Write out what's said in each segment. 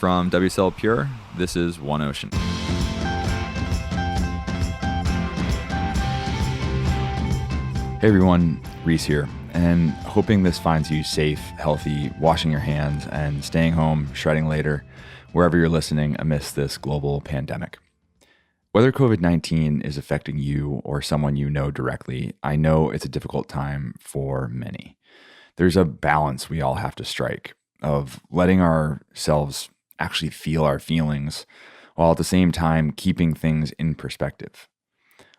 From WSL Pure, this is One Ocean. Hey everyone, Reese here, and hoping this finds you safe, healthy, washing your hands, and staying home, shredding later, wherever you're listening amidst this global pandemic. Whether COVID-19 is affecting you or someone you know directly, I know it's a difficult time for many. There's a balance we all have to strike of letting ourselves actually feel our feelings while at the same time keeping things in perspective.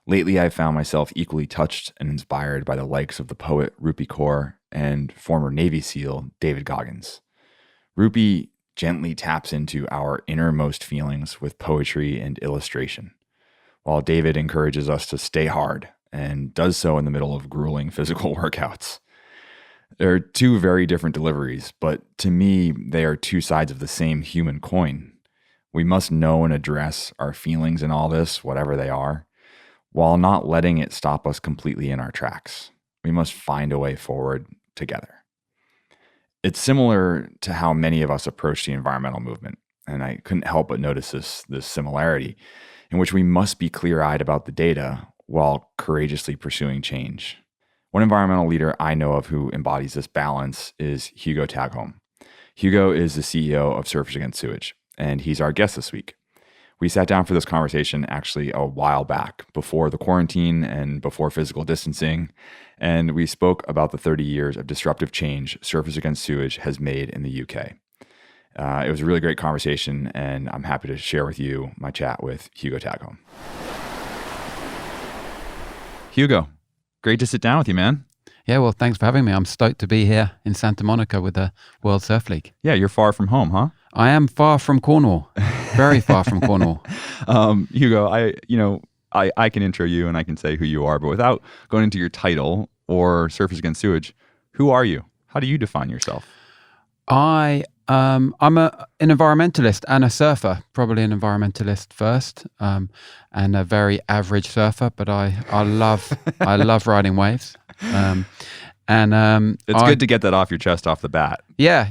Lately, I've found myself equally touched and inspired by the likes of the poet Rupi Kaur and former Navy SEAL David Goggins. Rupi gently taps into our innermost feelings with poetry and illustration, while David encourages us to stay hard and does so in the middle of grueling physical workouts. There are two very different deliveries, but to me, they are two sides of the same human coin. We must know and address our feelings in all this, whatever they are, while not letting it stop us completely in our tracks. We must find a way forward together. It's similar to how many of us approach the environmental movement, and I couldn't help but notice this similarity, in which we must be clear-eyed about the data while courageously pursuing change. One environmental leader I know of who embodies this balance is Hugo Tagholm. Hugo is the CEO of Surfers Against Sewage, and he's our guest this week. We sat down for this conversation actually a while back, before the quarantine and before physical distancing, and we spoke about the 30 years of disruptive change Surfers Against Sewage has made in the UK. It was a really great conversation, and I'm happy to share with you my chat with Hugo Tagholm. Hugo, great to sit down with you, man. Yeah, well, thanks for having me. I'm stoked to be here in Santa Monica with the World Surf League. Yeah, you're far from home, huh? I am far from Cornwall. Very far from Cornwall. Hugo, I can intro you and I can say who you are, but without going into your title or Surfers Against Sewage, who are you? How do you define yourself? I'm an environmentalist and a surfer, probably an environmentalist first, and a very average surfer, but I love riding waves. It's good to get that off your chest off the bat. Yeah,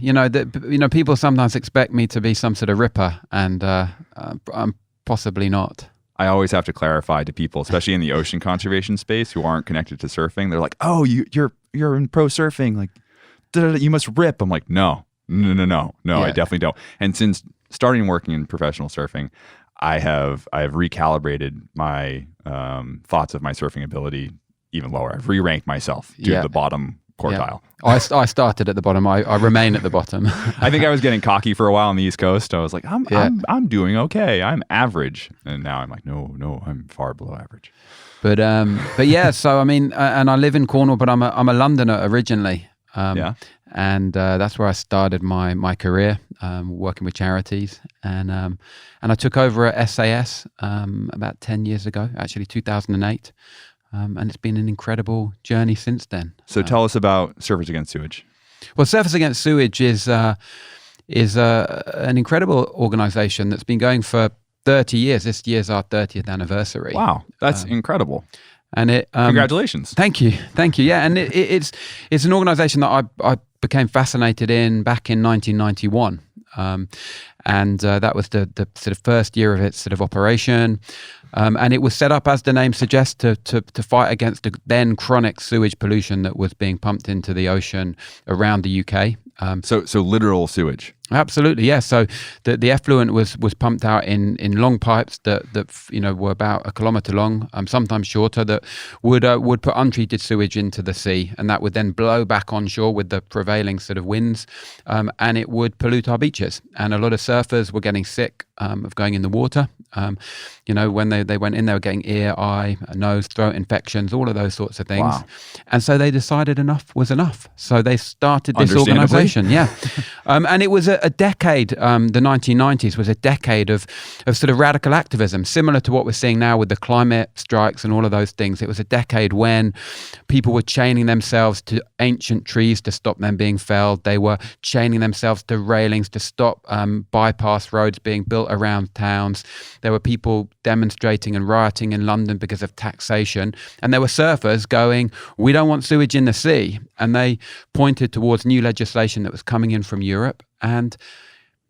people sometimes expect me to be some sort of ripper, and I'm possibly not. I always have to clarify to people, especially in the ocean conservation space, who aren't connected to surfing. They're like, "Oh, you're in pro surfing, like you must rip." I'm like, no, yeah. I definitely don't. And since starting working in professional surfing, I have recalibrated my thoughts of my surfing ability even lower. I've re-ranked myself to the bottom quartile. Yeah. I started at the bottom. I remain at the bottom. I think I was getting cocky for a while on the East Coast. I was like, I'm doing okay. I'm average. And now I'm like, no, I'm far below average. But yeah. So I mean, and I live in Cornwall, but I'm a Londoner originally. And that's where I started my career, working with charities, and I took over at SAS about 10 years ago, actually 2008. And it's been an incredible journey since then. So tell us about Surfers Against Sewage. Well, Surfers Against Sewage is an incredible organization that's been going for 30 years. This year's our 30th anniversary. Wow, that's incredible. And congratulations. Thank you. Yeah, and it's an organization that I became fascinated in back in 1991. And that was the sort of first year of its sort of operation. And it was set up, as the name suggests, to fight against the then chronic sewage pollution that was being pumped into the ocean around the UK. So literal sewage. Absolutely, yeah. So the effluent was pumped out in long pipes that were about 1 kilometre long, sometimes shorter, that would put untreated sewage into the sea, and that would then blow back onshore with the prevailing sort of winds, and it would pollute our beaches. And a lot of surfers were getting sick of going in the water. When they went in, they were getting ear, eye, nose, throat infections, all of those sorts of things. Wow. And so they decided enough was enough. So they started this organization. Yeah. And it was a decade, the 1990s was a decade of sort of radical activism, similar to what we're seeing now with the climate strikes and all of those things. It was a decade when people were chaining themselves to ancient trees to stop them being felled. They were chaining themselves to railings to stop bypass roads being built around towns. There were people demonstrating and rioting in London because of taxation. And there were surfers going, we don't want sewage in the sea. And they pointed towards new legislation that was coming in from Europe. And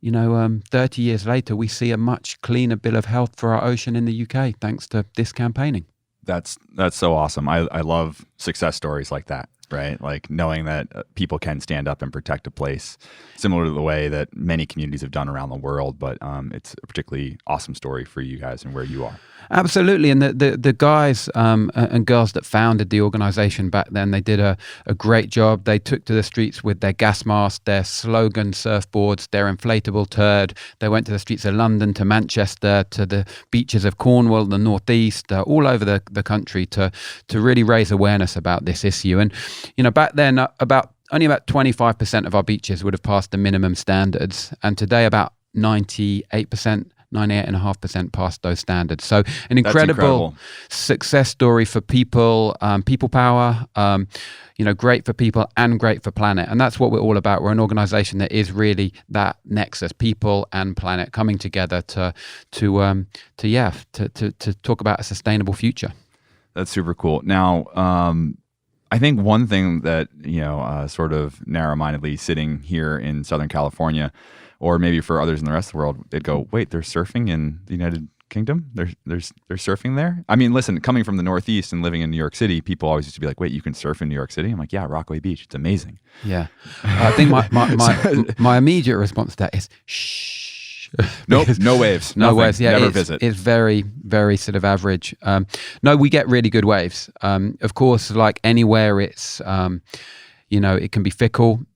30 years later, we see a much cleaner bill of health for our ocean in the UK, thanks to this campaigning. That's so awesome. I love success stories like that, right? Like knowing that people can stand up and protect a place, similar to the way that many communities have done around the world. But it's a particularly awesome story for you guys and where you are. Absolutely. And the guys and girls that founded the organization back then, they did a great job. They took to the streets with their gas masks, their slogan surfboards, their inflatable turd. They went to the streets of London, to Manchester, to the beaches of Cornwall, the Northeast, all over the country to really raise awareness about this issue. And, back then, only about 25% of our beaches would have passed the minimum standards. And today, about 98.5% past those standards. So an incredible success story for people, people power, great for people and great for planet. And that's what we're all about. We're an organization that is really that nexus, people and planet coming together to talk about a sustainable future. That's super cool. Now, I think one thing that, sort of narrow-mindedly sitting here in Southern California, or maybe for others in the rest of the world, they'd go, wait, they're surfing in the United Kingdom? They're surfing there? I mean, listen, coming from the Northeast and living in New York City, people always used to be like, wait, you can surf in New York City? I'm like, yeah, Rockaway Beach. It's amazing. Yeah. I think my immediate response to that is, shh. Nope, no waves. No nothing, waves. Yeah, never visit. It's very, very sort of average. No, we get really good waves. Of course, like anywhere, it's, it can be fickle.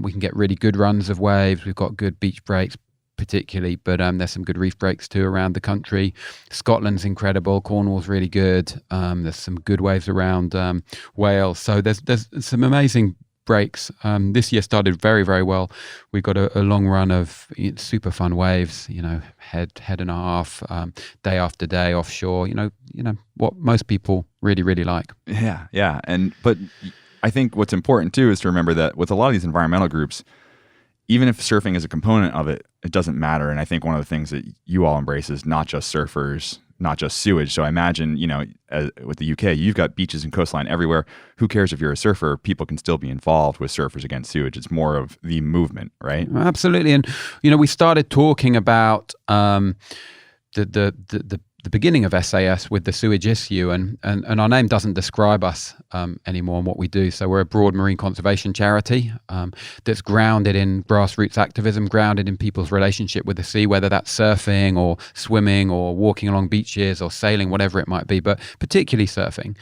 We can get really good runs of waves. We've got good beach breaks, particularly, but there's some good reef breaks too around the country. Scotland's incredible. Cornwall's really good. There's some good waves around Wales. So there's some amazing breaks. This year started very, very well. We got a long run of super fun waves. Head and a half, day after day offshore. What most people really, really like. Yeah, but I think what's important too is to remember that with a lot of these environmental groups, even if surfing is a component of it, it doesn't matter. And I think one of the things that you all embrace is not just surfers, not just sewage. So I imagine, with the UK, you've got beaches and coastline everywhere. Who cares if you're a surfer? People can still be involved with Surfers Against Sewage. It's more of the movement, right? Absolutely. And, we started talking about the beginning of SAS with the sewage issue, and our name doesn't describe us anymore and what we do. So we're a broad marine conservation charity that's grounded in grassroots activism, grounded in people's relationship with the sea, whether that's surfing or swimming or walking along beaches or sailing, whatever it might be, but particularly surfing.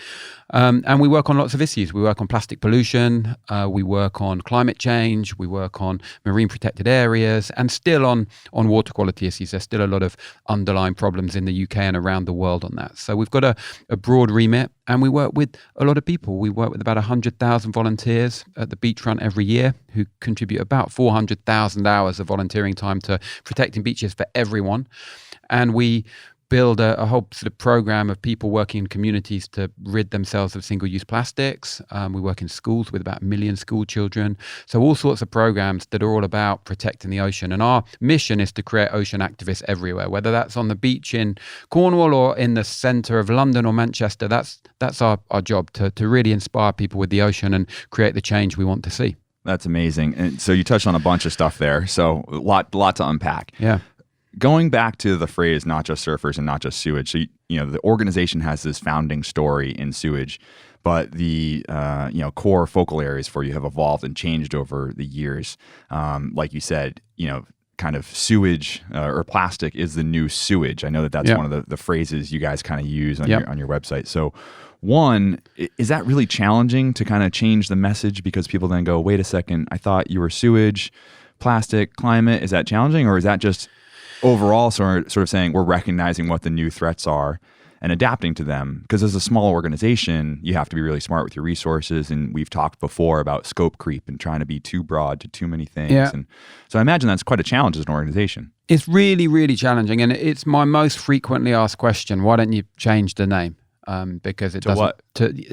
And we work on lots of issues. We work on plastic pollution, we work on climate change, we work on marine protected areas, and still on water quality issues. There's still a lot of underlying problems in the UK and around the world on that. So we've got a broad remit, and we work with a lot of people. We work with about 100,000 volunteers at the beachfront every year who contribute about 400,000 hours of volunteering time to protecting beaches for everyone. And we build a whole sort of program of people working in communities to rid themselves of single-use plastics. We work in schools with about 1 million school children. So all sorts of programs that are all about protecting the ocean. And our mission is to create ocean activists everywhere, whether that's on the beach in Cornwall or in the centre of London or Manchester. That's our job, to really inspire people with the ocean and create the change we want to see. That's amazing. And so you touched on a bunch of stuff there. So a lot to unpack. Yeah. Going back to the phrase, not just surfers and not just sewage. So, the organization has this founding story in sewage, but the, core focal areas for you have evolved and changed over the years. Like you said, kind of sewage or plastic is the new sewage. I know that's one of the phrases you guys kind of use on your website. So one, is that really challenging to kind of change the message because people then go, wait a second, I thought you were sewage, plastic, climate. Is that challenging, or is that just overall sort of saying we're recognizing what the new threats are and adapting to them? Because as a small organization, you have to be really smart with your resources. And we've talked before about scope creep and trying to be too broad to too many things. Yeah. And so I imagine that's quite a challenge as an organization. It's really, really challenging. And it's my most frequently asked question. Why don't you change the name? Because it to doesn't. What?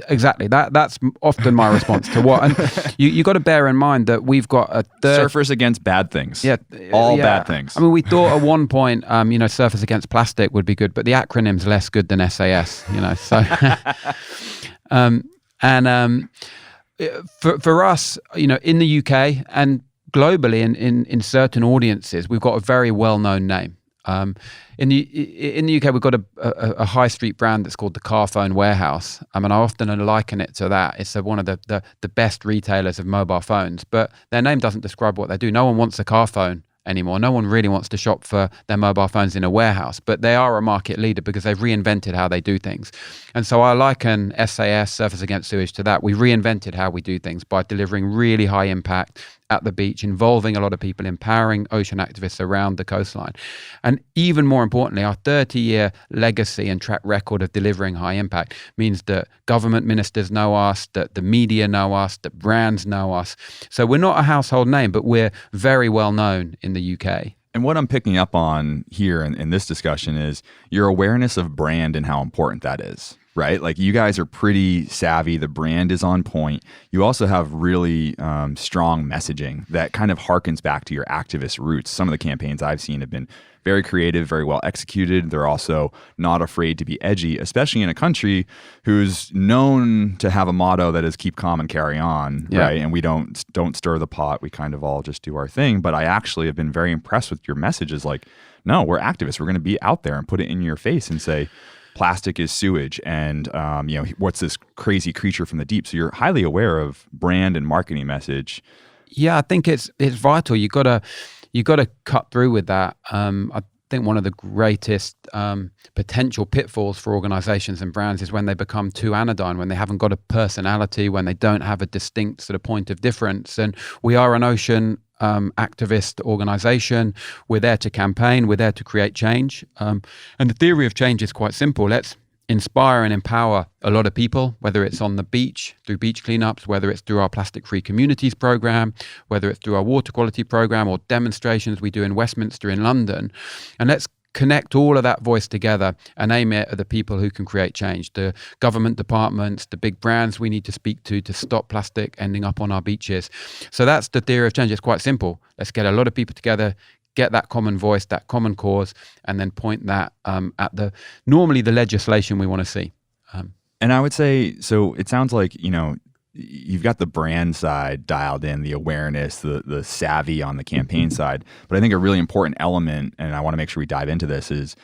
Exactly. That's often my response to what. And you got to bear in mind that we've got a third. Surfers Against Bad Things. Yeah, all bad things. I mean, we thought at one point, Surfers Against Plastic would be good, but the acronym's less good than SAS. So. For us, in the UK and globally, in certain audiences, we've got a very well-known name. In the UK, we've got a high street brand that's called the Car Phone Warehouse. I often liken it to that. It's one of the best retailers of mobile phones, but their name doesn't describe what they do. No one wants a car phone anymore. No one really wants to shop for their mobile phones in a warehouse, but they are a market leader because they've reinvented how they do things. And so I liken SAS, Surfers Against Sewage, to that. We reinvented how we do things by delivering really high impact at the beach, involving a lot of people, empowering ocean activists around the coastline. And even more importantly, our 30-year legacy and track record of delivering high impact means that government ministers know us, that the media know us, that brands know us. So we're not a household name, but we're very well known in the UK. And what I'm picking up on here in this discussion is your awareness of brand and how important that is, right? Like, you guys are pretty savvy. The brand is on point. You also have really strong messaging that kind of harkens back to your activist roots. Some of the campaigns I've seen have been very creative, very well executed. They're also not afraid to be edgy, especially in a country who's known to have a motto that is keep calm and carry on, right? And we don't stir the pot. We kind of all just do our thing. But I actually have been very impressed with your messages. Like, no, we're activists. We're going to be out there and put it in your face and say, plastic is sewage, and what's this crazy creature from the deep? So you're highly aware of brand and marketing message. Yeah, I think it's vital. You got to cut through with that. I think one of the greatest potential pitfalls for organizations and brands is when they become too anodyne, when they haven't got a personality, when they don't have a distinct sort of point of difference. And we are an ocean activist organization. We're there to campaign. We're there to create change. And the theory of change is quite simple. Let's inspire and empower a lot of people, whether it's on the beach through beach cleanups, whether it's through our plastic-free communities program, whether it's through our water quality program or demonstrations we do in Westminster in London. And let's connect all of that voice together and aim it at the people who can create change, the government departments, the big brands we need to speak to stop plastic ending up on our beaches. So that's the theory of change. It's quite simple. Let's get a lot of people together, get that common voice, that common cause, and then point that at normally the legislation we want to see. And I would say, so it sounds like, you've got the brand side dialed in, the awareness, the savvy on the campaign side. But I think a really important element, and I want to make sure we dive into this, is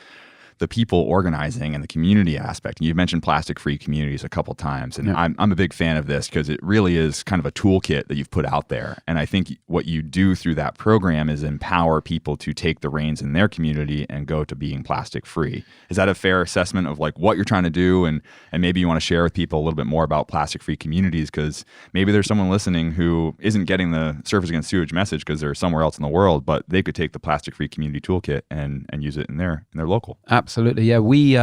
the people organizing and the community aspect. And you've mentioned plastic-free communities a couple times, and I'm a big fan of this because it really is kind of a toolkit that you've put out there. And I think what you do through that program is empower people to take the reins in their community and go to being plastic-free. Is that a fair assessment of like what you're trying to do? And maybe you want to share with people a little bit more about plastic-free communities, because maybe there's someone listening who isn't getting the Surfers Against Sewage message because they're somewhere else in the world, but they could take the plastic-free community toolkit and use it in their local. Absolutely, yeah. We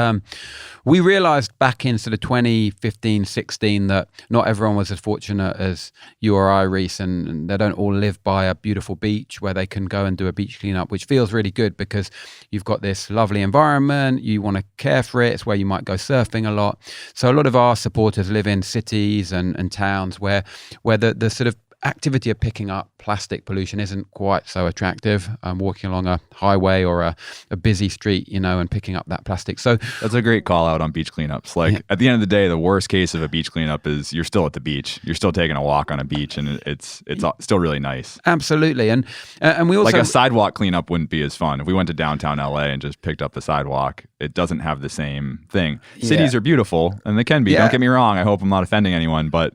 realized back in sort of 2015, 16 that not everyone was as fortunate as you or I, Reese, and they don't all live by a beautiful beach where they can go and do a beach cleanup, which feels really good because you've got this lovely environment, you want to care for it, it's where you might go surfing a lot. So a lot of our supporters live in cities and towns where the sort of activity of picking up plastic pollution isn't quite so attractive. Walking along a highway or a busy street, and picking up that plastic. So that's a great call out on beach cleanups. Like at the end of the day, the worst case of a beach cleanup is you're still at the beach. You're still taking a walk on a beach, and it's still really nice. Absolutely, and we also like a sidewalk cleanup wouldn't be as fun if we went to downtown LA and just picked up the sidewalk. It doesn't have the same thing. Cities are beautiful, and they can be. Don't get me wrong. I hope I'm not offending anyone, but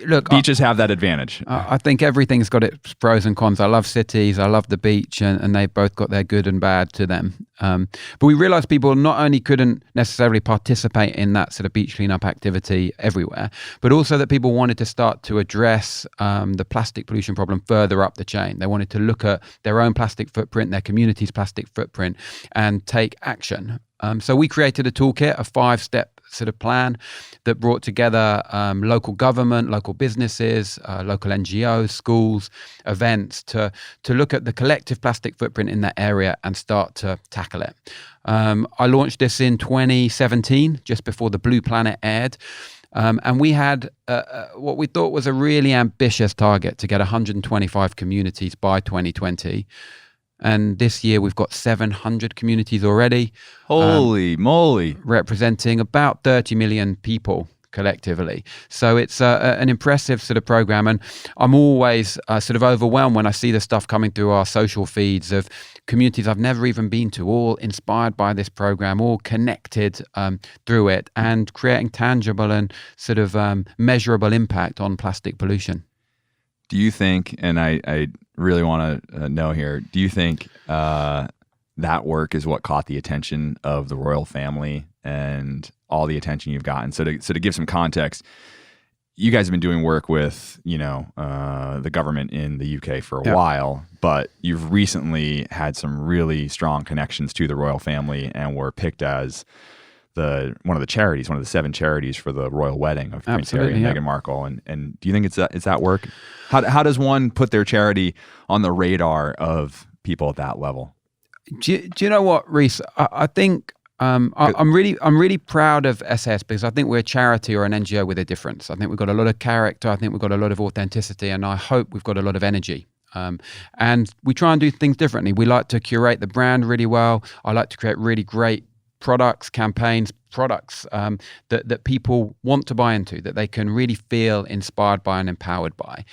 look, beaches have that advantage. I think everything's got its pros and cons. I love cities, I love the beach, and they've both got their good and bad to them. But we realized people not only couldn't necessarily participate in that sort of beach cleanup activity everywhere, but also that people wanted to start to address the plastic pollution problem further up the chain. They wanted to look at their own plastic footprint, their community's plastic footprint, and take action. So we created a toolkit, a 5-step sort of plan that brought together local government, local businesses, local NGOs, schools, events to look at the collective plastic footprint in that area and start to tackle it. I launched this in 2017, just before the Blue Planet aired. And we had what we thought was a really ambitious target to get 125 communities by 2020. And this year we've got 700 communities already. Holy moly. Representing about 30 million people collectively. So it's an impressive sort of program, and I'm always sort of overwhelmed when I see the stuff coming through our social feeds of communities I've never even been to, all inspired by this program, all connected through it, and creating tangible and sort of measurable impact on plastic pollution. Do you think, and I really want to know here, do you think that work is what caught the attention of the royal family and all the attention you've gotten? So to give some context, you guys have been doing work with, the government in the UK for a while, but you've recently had some really strong connections to the royal family and were picked as one of the 7 charities for the royal wedding of Prince Harry and Meghan Markle. And do you think it's that work? How does one put their charity on the radar of people at that level? Do you know what, Reese? I think I'm really proud of SAS because I think we're a charity or an NGO with a difference. I think we've got a lot of character. I think we've got a lot of authenticity, and I hope we've got a lot of energy. And we try and do things differently. We like to curate the brand really well. I like to create really great products, campaigns, products that people want to buy into, that they can really feel inspired by and empowered by.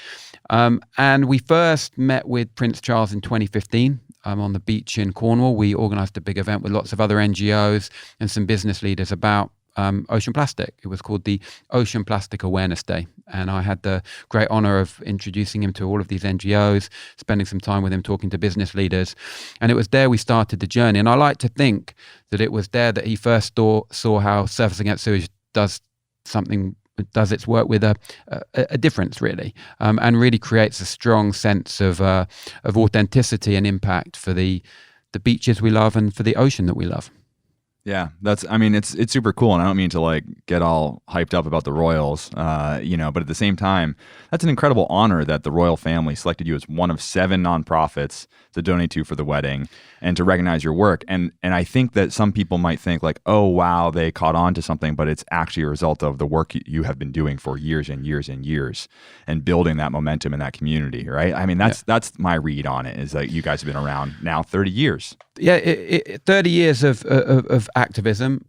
And we first met with Prince Charles in 2015. On the beach in Cornwall. We organised a big event with lots of other NGOs and some business leaders about ocean plastic. It was called the Ocean Plastic Awareness Day. And I had the great honour of introducing him to all of these NGOs, spending some time with him talking to business leaders. And it was there we started the journey. And I like to think that it was there that he first saw how Surfers Against Sewage does its work with a difference, really, and really creates a strong sense of authenticity and impact for the beaches we love and for the ocean that we love. Yeah, it's super cool, and I don't mean to get all hyped up about the royals, but at the same time, that's an incredible honor that the royal family selected you as one of 7 nonprofits to donate to for the wedding and to recognize your work. And I think that some people might think oh wow, they caught on to something, but it's actually a result of the work you have been doing for years and years and years and building that momentum in that community, right? I mean, that's my read on it, is that you guys have been around now 30 years. Yeah, 30 years of activism.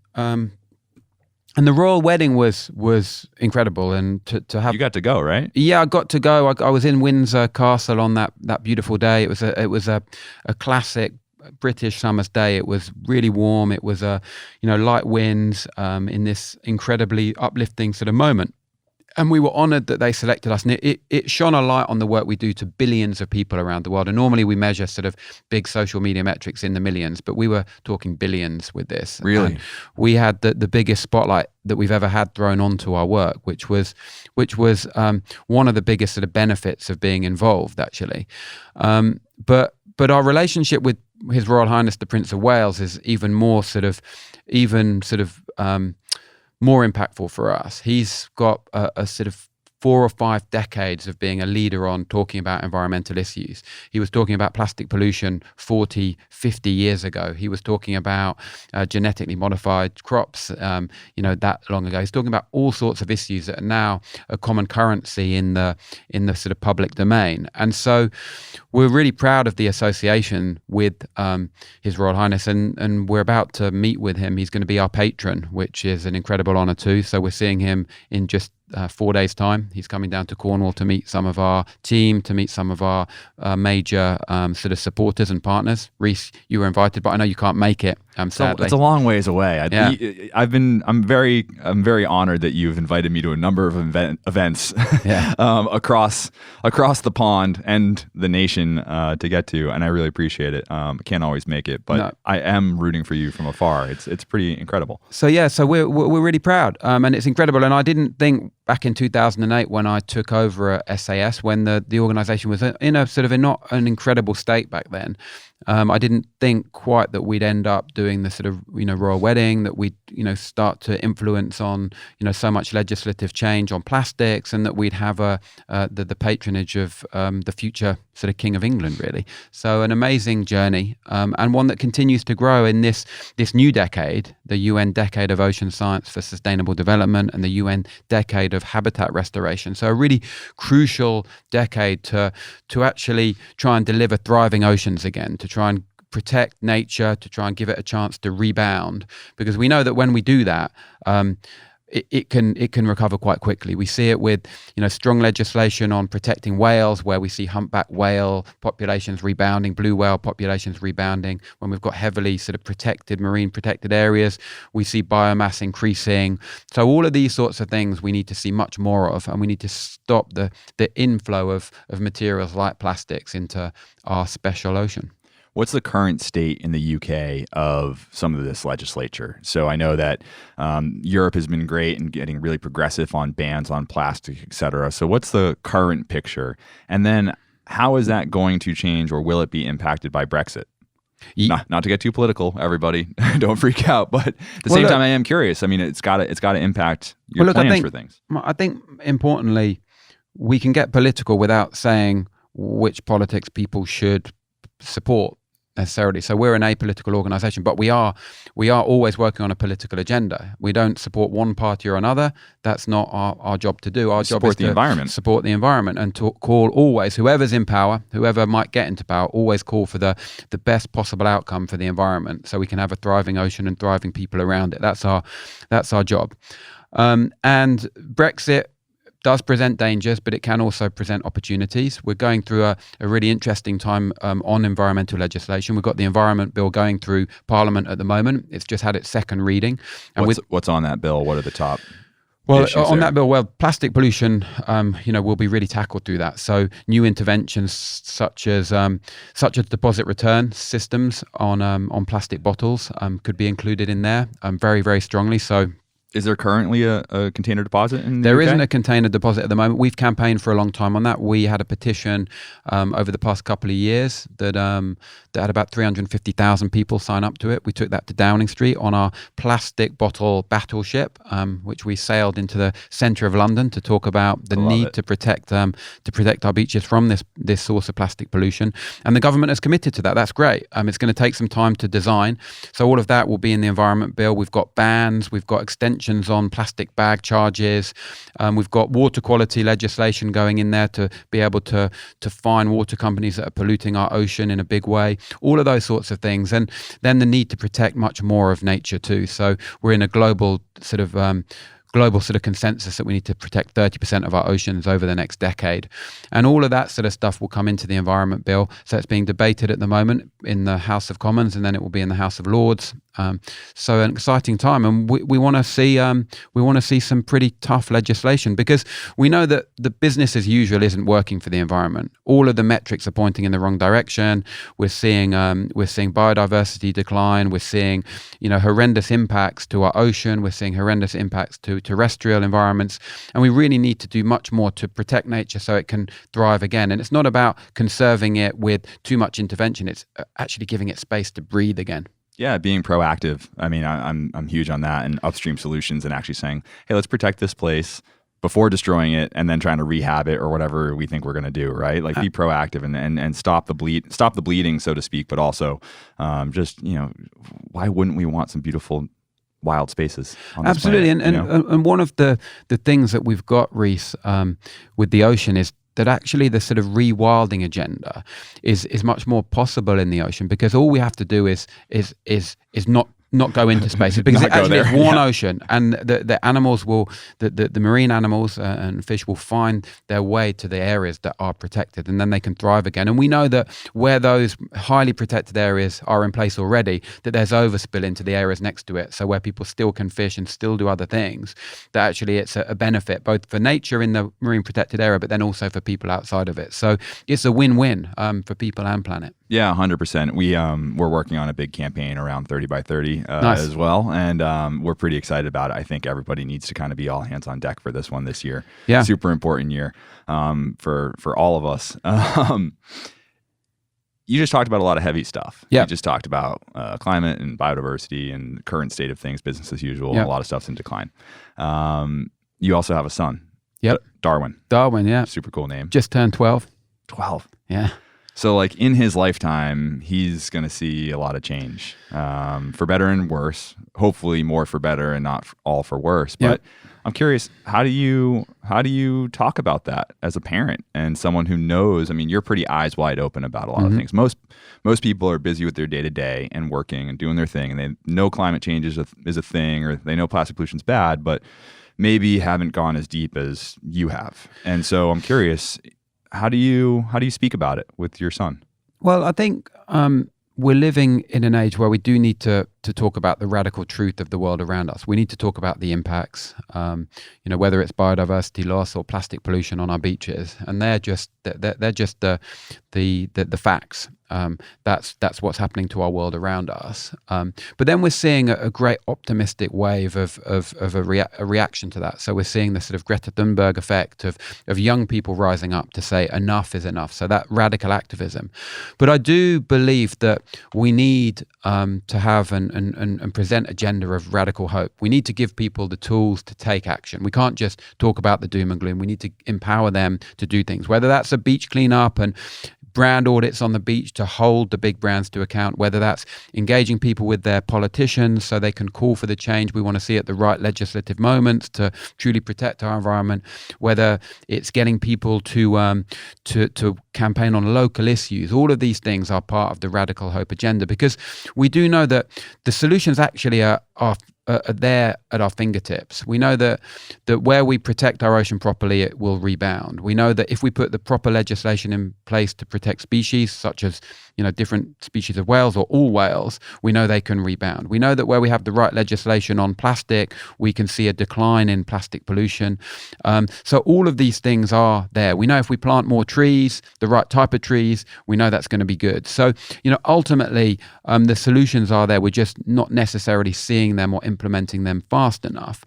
And the royal wedding was incredible, and to have, you got to go, right? Yeah, I got to go. I was in Windsor Castle on that beautiful day. It was a classic British summer's day. It was really warm. It was light winds in this incredibly uplifting sort of moment. And we were honoured that they selected us, and it shone a light on the work we do to billions of people around the world. And normally we measure sort of big social media metrics in the millions, but we were talking billions with this. Really? And we had the biggest spotlight that we've ever had thrown onto our work, which was one of the biggest sort of benefits of being involved, actually. But our relationship with His Royal Highness the Prince of Wales is even more more impactful for us. He's got a sort of 4 or 5 decades of being a leader on talking about environmental issues. He was talking about plastic pollution 40, 50 years ago. He was talking about genetically modified crops, that long ago. He's talking about all sorts of issues that are now a common currency in the sort of public domain. And so we're really proud of the association with His Royal Highness, and we're about to meet with him. He's going to be our patron, which is an incredible honour too. So we're seeing him in just 4 days' time. He's coming down to Cornwall to meet some of our team, to meet some of our major sort of supporters and partners. Reese, you were invited, but I know you can't make it. Sadly, it's a long ways away. I'm very honored that you've invited me to a number of events across the pond and the nation to get to, and I really appreciate it. I can't always make it, but I am rooting for you from afar. It's pretty incredible. So we're really proud, and it's incredible. And I didn't think back in 2008 when I took over at SAS, when the organisation was in a sort of not an incredible state back then. I didn't think quite that we'd end up doing the sort of royal wedding, that we'd start to influence on so much legislative change on plastics, and that we'd have the patronage of the future sort of King of England, really. So an amazing journey, and one that continues to grow in this new decade, the UN Decade of Ocean Science for Sustainable Development and the UN Decade of Habitat Restoration. So a really crucial decade to actually try and deliver thriving oceans again, to try and protect nature, to try and give it a chance to rebound. Because we know that when we do that, it can recover quite quickly. We see it with strong legislation on protecting whales, where we see humpback whale populations rebounding, blue whale populations rebounding. When we've got heavily sort of marine protected areas, we see biomass increasing. So all of these sorts of things we need to see much more of, and we need to stop the inflow of materials like plastics into our special ocean. What's the current state in the UK of some of this legislature? So I know that Europe has been great in getting really progressive on bans on plastic, et cetera. So what's the current picture? And then how is that going to change, or will it be impacted by Brexit? Not to get too political, everybody, don't freak out. But at the same time, I am curious. I mean, it's got to impact your plans for things. I think importantly, we can get political without saying which politics people should support necessarily. So we're an apolitical organization, but we are always working on a political agenda. We don't support one party or another. That's not our job to do. Our job is to support the environment, and to call always, whoever's in power, whoever might get into power, always call for the best possible outcome for the environment, so we can have a thriving ocean and thriving people around it. That's our job. And Brexit does present dangers, but it can also present opportunities. We're going through a really interesting time on environmental legislation. We've got the Environment Bill going through Parliament at the moment. It's just had its second reading. And what's on that bill? What are the top issues on that bill? Well, plastic pollution, will be really tackled through that. So new interventions such as deposit return systems on plastic bottles could be included in there very, very strongly. So. Is there currently a container deposit in the There UK? Isn't a container deposit at the moment. We've campaigned for a long time on that. We had a petition over the past couple of years that had about 350,000 people sign up to it. We took that to Downing Street on our plastic bottle battleship, which we sailed into the centre of London to talk about the need to protect our beaches from this source of plastic pollution. And the government has committed to that. That's great. It's going to take some time to design. So all of that will be in the Environment Bill. We've got bans. We've got extensions on plastic bag charges. We've got water quality legislation going in there to be able to fine water companies that are polluting our ocean in a big way. All of those sorts of things. And then the need to protect much more of nature too. So we're in a global sort of consensus that we need to protect 30% of our oceans over the next decade. And all of that sort of stuff will come into the Environment Bill. So it's being debated at the moment in the House of Commons, and then it will be in the House of Lords. So an exciting time, and we want to see some pretty tough legislation, because we know that the business as usual isn't working for the environment. All of the metrics are pointing in the wrong direction. We're seeing biodiversity decline. We're seeing horrendous impacts to our ocean. We're seeing horrendous impacts to terrestrial environments, and we really need to do much more to protect nature so it can thrive again. And it's not about conserving it with too much intervention. It's actually giving it space to breathe again. Yeah, being proactive. I mean, I'm huge on that, and upstream solutions, and actually saying, hey, let's protect this place before destroying it and then trying to rehab it or whatever we think we're going to do, right? Like be proactive and stop the bleeding, so to speak, but also why wouldn't we want some beautiful wild spaces on this Absolutely. planet, and one of the things that we've got, Reese, with the ocean is that actually the sort of rewilding agenda is much more possible in the ocean, because all we have to do is not go into space, because it's one ocean, and the animals will, the marine animals and fish will find their way to the areas that are protected, and then they can thrive again. And we know that where those highly protected areas are in place already, that there's overspill into the areas next to it. So where people still can fish and still do other things, that actually it's a benefit both for nature in the marine protected area, but then also for people outside of it. So it's a win-win for people and planet. Yeah, 100%. We're working on a big campaign around 30 by 30 nice. As well, and we're pretty excited about it. I think everybody needs to kind of be all hands on deck for this one this year. Yeah, super important year for all of us. You just talked about a lot of heavy stuff. Yeah, you just talked about climate and biodiversity and the current state of things, business as usual. Yeah. And a lot of stuff's in decline. You also have a son. Yep, Darwin. Yeah, super cool name. Just turned 12. 12. Yeah. So like in his lifetime, he's going to see a lot of change, for better and worse, hopefully more for better and not all for worse. But I'm curious, how do you talk about that as a parent and someone who knows? I mean, you're pretty eyes wide open about a lot of things. Most people are busy with their day to day and working and doing their thing, and they know climate change is a thing, or they know plastic pollution's bad, but maybe haven't gone as deep as you have. And so I'm curious, how do you speak about it with your son? Well, I think we're living in an age where we do need to talk about the radical truth of the world around us. We need to talk about the impacts, whether it's biodiversity loss or plastic pollution on our beaches, and they're just the facts. That's what's happening to our world around us. But then we're seeing a great optimistic wave of a reaction to that. So we're seeing the sort of Greta Thunberg effect of young people rising up to say enough is enough. So that radical activism. But I do believe that we need to have and present agenda of radical hope. We need to give people the tools to take action. We can't just talk about the doom and gloom. We need to empower them to do things, whether that's a beach cleanup and brand audits on the beach to hold the big brands to account, whether that's engaging people with their politicians so they can call for the change we want to see at the right legislative moments to truly protect our environment, whether it's getting people to campaign on local issues. All of these things are part of the radical hope agenda, because we do know that the solutions actually are there at our fingertips. We know that where we protect our ocean properly, it will rebound. We know that if we put the proper legislation in place to protect species, such as different species of whales or all whales, we know they can rebound. We know that where we have the right legislation on plastic, we can see a decline in plastic pollution. So all of these things are there. We know if we plant more trees, the right type of trees, we know that's going to be good. So, ultimately, the solutions are there. We're just not necessarily seeing them or implementing them fast enough.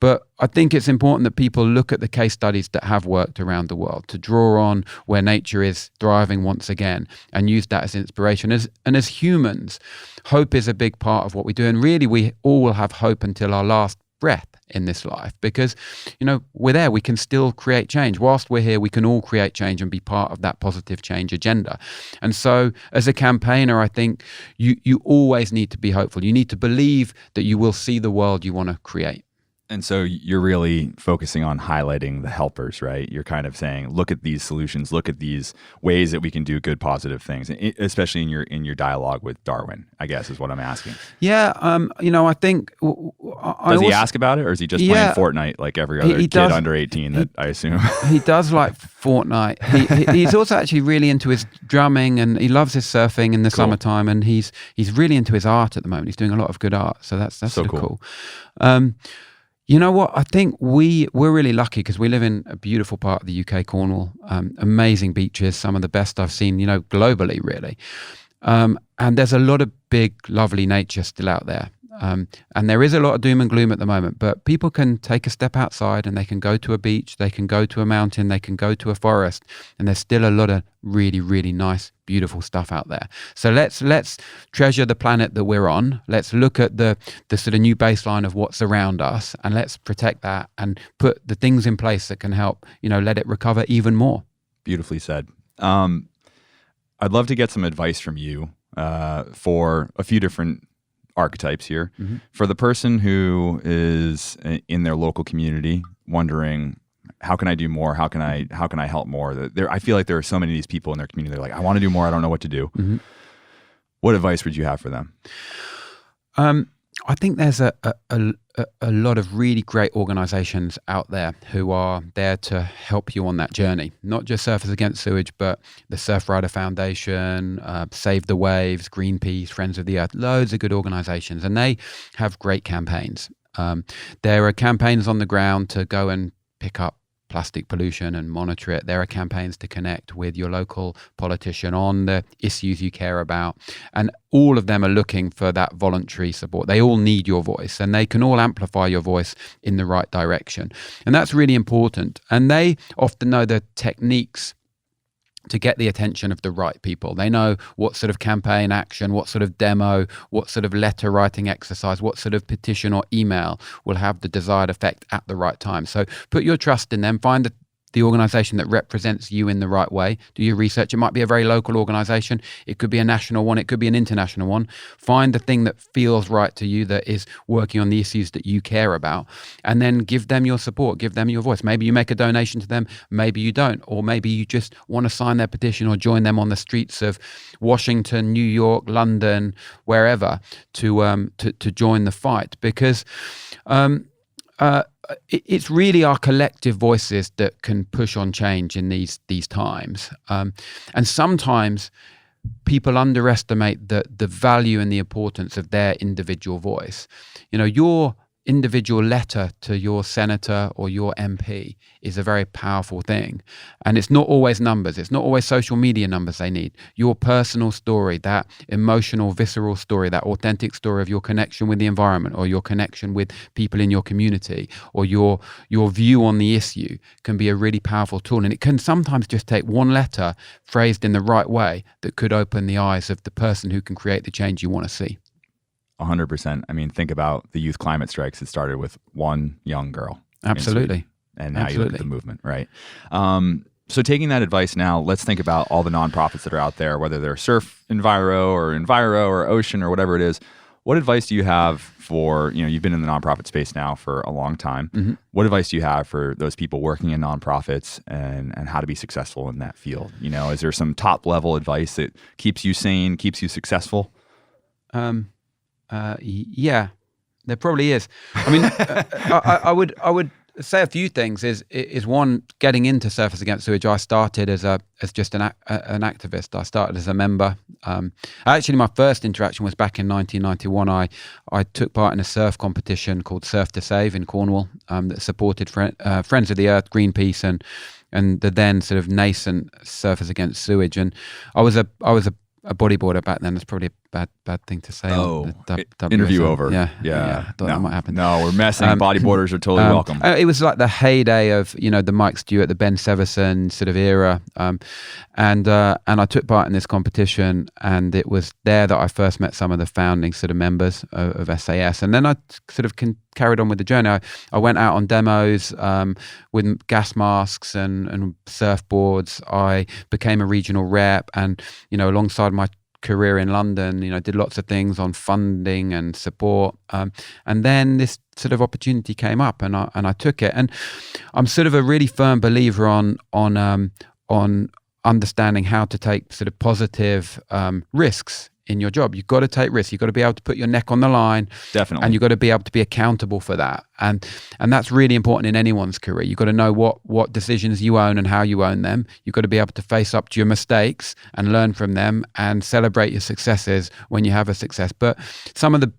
But I think it's important that people look at the case studies that have worked around the world to draw on where nature is thriving once again and use that as inspiration. And as humans, hope is a big part of what we do. And really, we all will have hope until our last breath in this life, because we're there. We can still create change. Whilst we're here, we can all create change and be part of that positive change agenda. And so as a campaigner, I think you always need to be hopeful. You need to believe that you will see the world you want to create. And so you're really focusing on highlighting the helpers, right? You're kind of saying, look at these solutions, look at these ways that we can do good, positive things, especially in your dialogue with Darwin, I guess is what I'm asking. Yeah, I think... Does he ask about it, or is he just playing Fortnite like every other kid under 18 that I assume? He does like Fortnite. He's also actually really into his drumming, and he loves his surfing in the summertime, and he's really into his art at the moment. He's doing a lot of good art, so that's so cool. You know what? I think we're really lucky because we live in a beautiful part of the UK, Cornwall. Amazing beaches, some of the best I've seen, globally, really. And there's a lot of big, lovely nature still out there. And there is a lot of doom and gloom at the moment, but people can take a step outside and they can go to a beach, they can go to a mountain, they can go to a forest, and there's still a lot of really, really nice, beautiful stuff out there. So let's treasure the planet that we're on. Let's look at the sort of new baseline of what's around us, and let's protect that and put the things in place that can help, let it recover even more. Beautifully said. I'd love to get some advice from you for a few different archetypes here. Mm-hmm. For the person who is in their local community wondering, how can I do more? How can I help more? I feel like there are so many of these people in their community. They're like, I want to do more. I don't know what to do. Mm-hmm. What advice would you have for them? I think there's a lot of really great organizations out there who are there to help you on that journey. Not just Surfers Against Sewage, but the Surfrider Foundation, Save the Waves, Greenpeace, Friends of the Earth, loads of good organizations, and they have great campaigns. There are campaigns on the ground to go and pick up plastic pollution and monitor it. There are campaigns to connect with your local politician on the issues you care about. And all of them are looking for that voluntary support. They all need your voice, and they can all amplify your voice in the right direction. And that's really important. And they often know the techniques to get the attention of the right people. They know what sort of campaign action, what sort of demo, what sort of letter writing exercise, what sort of petition or email will have the desired effect at the right time. So put your trust in them, find the organization that represents you in the right way. Do your research. It might be a very local organization. It could be a national one. It could be an international one. Find the thing that feels right to you, that is working on the issues that you care about, and then give them your support, give them your voice. Maybe you make a donation to them, maybe you don't, or maybe you just want to sign their petition or join them on the streets of Washington, New York, London, wherever, to join the fight, because it's really our collective voices that can push on change in these times. And sometimes people underestimate the value and the importance of their individual voice. Your individual letter to your senator or your MP is a very powerful thing. And it's not always numbers. It's not always social media numbers they need. Your personal story, that emotional, visceral story, that authentic story of your connection with the environment, or your connection with people in your community, or your view on the issue, can be a really powerful tool. And it can sometimes just take one letter phrased in the right way that could open the eyes of the person who can create the change you want to see. 100%. I mean, think about the youth climate strikes. It started with one young girl. Absolutely. And now you look at the movement, right? So taking that advice now, let's think about all the nonprofits that are out there, whether they're Surf Enviro or Ocean or whatever it is. What advice do you have for, you've been in the nonprofit space now for a long time. Mm-hmm. What advice do you have for those people working in nonprofits and how to be successful in that field? Is there some top level advice that keeps you sane, keeps you successful? Yeah, there probably is. I mean, I would say a few things. Is one, getting into Surfers Against Sewage, I started as just an activist. I started as a member. Actually, my first interaction was back in 1991. I took part in a surf competition called Surf to Save in Cornwall that supported Friends of the Earth, Greenpeace, and the then sort of nascent Surfers Against Sewage. And I was a bodyboarder back then. That's probably a bad thing to say. Oh, interview over. Yeah. I thought that might happen. No, we're messing. Bodyboarders are totally welcome. It was like the heyday of the Mike Stewart, the Ben Severson sort of era, and I took part in this competition, and it was there that I first met some of the founding sort of members of SAS, and then I sort of carried on with the journey. I went out on demos with gas masks and surfboards. I became a regional rep, and alongside my career in London, did lots of things on funding and support, and then this sort of opportunity came up, and I took it. And I'm sort of a really firm believer on understanding how to take sort of positive risks in your job. You've got to take risks. You've got to be able to put your neck on the line. Definitely. And you've got to be able to be accountable for that. And that's really important in anyone's career. You've got to know what decisions you own and how you own them. You've got to be able to face up to your mistakes and learn from them and celebrate your successes when you have a success. But some of the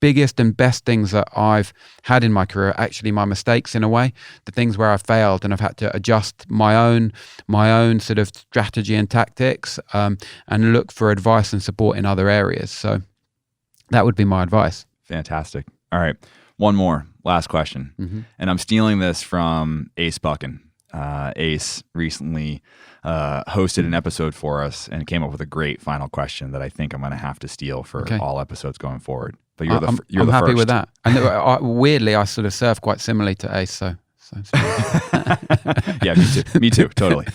biggest and best things that I've had in my career are actually my mistakes, in a way, the things where I failed and I've had to adjust my own sort of strategy and tactics, and look for advice and support in other areas. So that would be my advice. Fantastic. All right. One more, last question. Mm-hmm. And I'm stealing this from Ace Buchan. Ace recently hosted an episode for us and came up with a great final question that I think I'm going to have to steal for all episodes going forward. But you're I'm the happy first. with that. And weirdly, I sort of surf quite similarly to Ace. So yeah, me too, totally.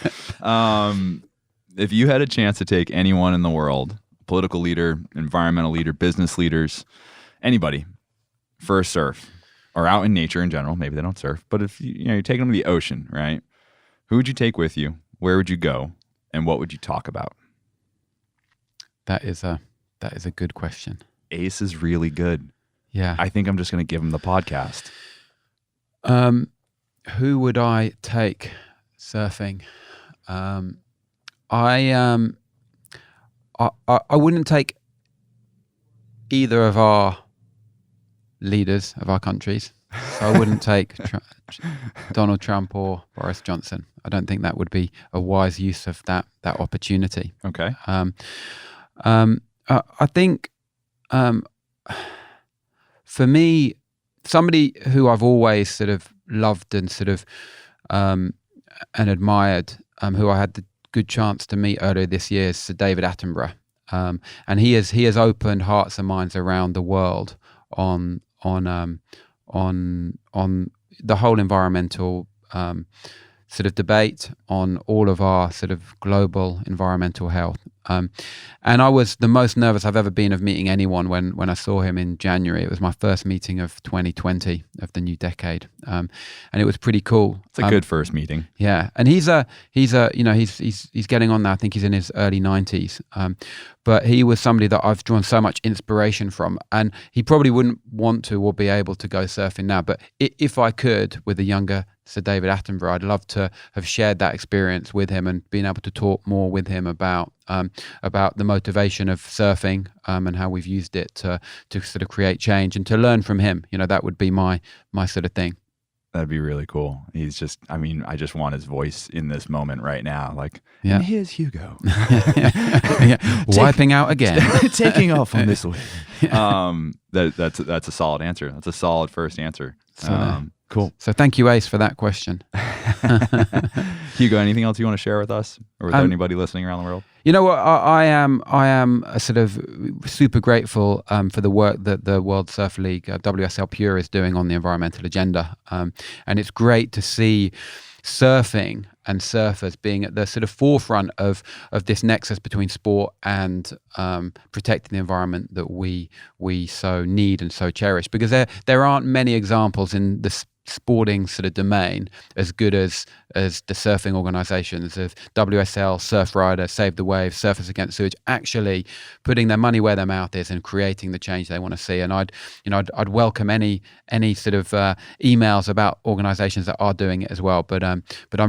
If you had a chance to take anyone in the world, political leader, environmental leader, business leaders, anybody, for a surf or out in nature in general, maybe they don't surf, but if you're taking them to the ocean, right? Who would you take with you? Where would you go? And what would you talk about? That is a good question. Ace is really good. Yeah. I think I'm just going to give him the podcast. Who would I take surfing? I wouldn't take either of our leaders of our countries. So I wouldn't take Donald Trump or Boris Johnson. I don't think that would be a wise use of that opportunity. Okay. I think for me, somebody who I've always sort of loved and sort of and admired, who I had the good chance to meet earlier this year, is Sir David Attenborough, and he has opened hearts and minds around the world on the whole environmental sort of debate on all of our sort of global environmental health. And I was the most nervous I've ever been of meeting anyone when I saw him in January. It was my first meeting of 2020, of the new decade. And it was pretty cool. It's a good first meeting. Yeah. And he's getting on now. I think he's in his early 90s. But he was somebody that I've drawn so much inspiration from. And he probably wouldn't want to or be able to go surfing now. But if I could, with a younger Sir David Attenborough, I'd love to have shared that experience with him and been able to talk more with him about the motivation of surfing and how we've used it to sort of create change and to learn from him. That would be my sort of thing. That'd be really cool. He's just, I just want his voice in this moment right now. Like, yeah. And here's Hugo. Yeah. Wiping out again. Taking off on this way. That's a solid answer. That's a solid first answer. Cool. So thank you, Ace, for that question. Hugo, anything else you want to share with us or with anybody listening around the world? You know what? I am sort of super grateful for the work that the World Surf League, WSL Pure, is doing on the environmental agenda. And it's great to see surfing and surfers being at the sort of forefront of this nexus between sport and protecting the environment that we so need and so cherish. Because there aren't many examples in the sporting sort of domain as good as the surfing organizations of WSL, Surfrider, Save the Waves, Surfers Against Sewage, actually putting their money where their mouth is and creating the change they want to see. And I'd welcome any sort of emails about organizations that are doing it as well. But I'm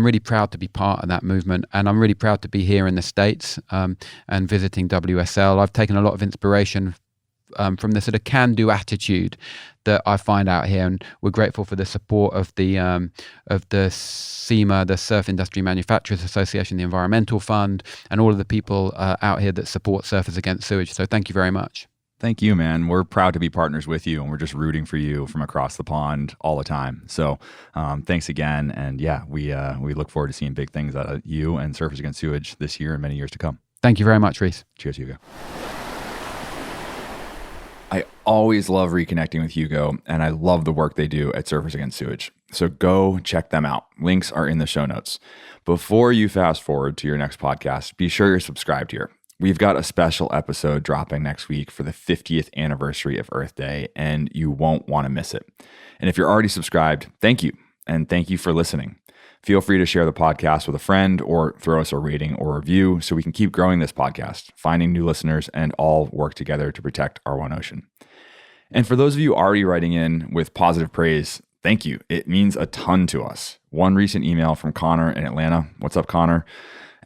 really proud to be part of that movement, and I'm really proud to be here in the States and visiting WSL. I've taken a lot of inspiration from the sort of can-do attitude that I find out here, and we're grateful for the support of the SEMA, the Surf Industry Manufacturers Association, the Environmental Fund, and all of the people out here that support Surfers Against Sewage. So thank you very much. Thank you, man. We're proud to be partners with you, and we're just rooting for you from across the pond all the time. So thanks again, and yeah, we look forward to seeing big things out of you and Surfers Against Sewage this year and many years to come. Thank you very much, Reese. Cheers, Hugo. I always love reconnecting with Hugo, and I love the work they do at Surfers Against Sewage. So go check them out. Links are in the show notes. Before you fast forward to your next podcast, be sure you're subscribed here. We've got a special episode dropping next week for the 50th anniversary of Earth Day, and you won't want to miss it. And if you're already subscribed, thank you, and thank you for listening. Feel free to share the podcast with a friend or throw us a rating or review so we can keep growing this podcast, finding new listeners, and all work together to protect our one ocean. And for those of you already writing in with positive praise, thank you. It means a ton to us. One recent email from Connor in Atlanta, what's up, Connor,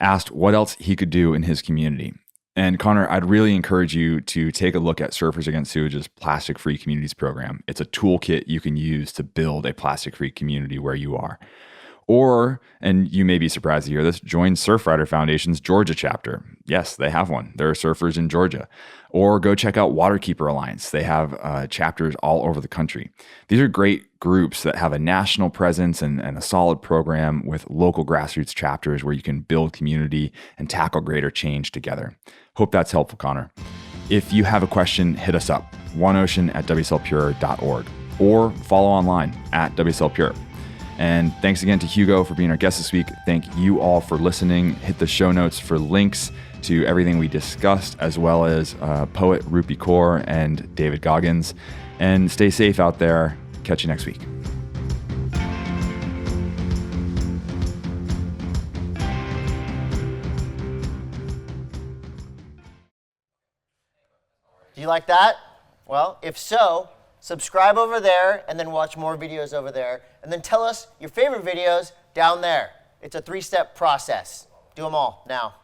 asked what else he could do in his community. And Connor, I'd really encourage you to take a look at Surfers Against Sewage's Plastic-Free Communities program. It's a toolkit you can use to build a plastic-free community where you are. Or, and you may be surprised to hear this, join Surfrider Foundation's Georgia chapter. Yes, they have one. There are surfers in Georgia. Or go check out Waterkeeper Alliance. They have chapters all over the country. These are great groups that have a national presence and a solid program with local grassroots chapters where you can build community and tackle greater change together. Hope that's helpful, Connor. If you have a question, hit us up, oneocean@wslpure.org, or follow online at WSLPure. And thanks again to Hugo for being our guest this week. Thank you all for listening. Hit the show notes for links to everything we discussed, as well as poet Rupi Kaur and David Goggins. And stay safe out there. Catch you next week. Do you like that? Well, if so, subscribe over there and then watch more videos over there. And then tell us your favorite videos down there. It's a 3-step process. Do them all now.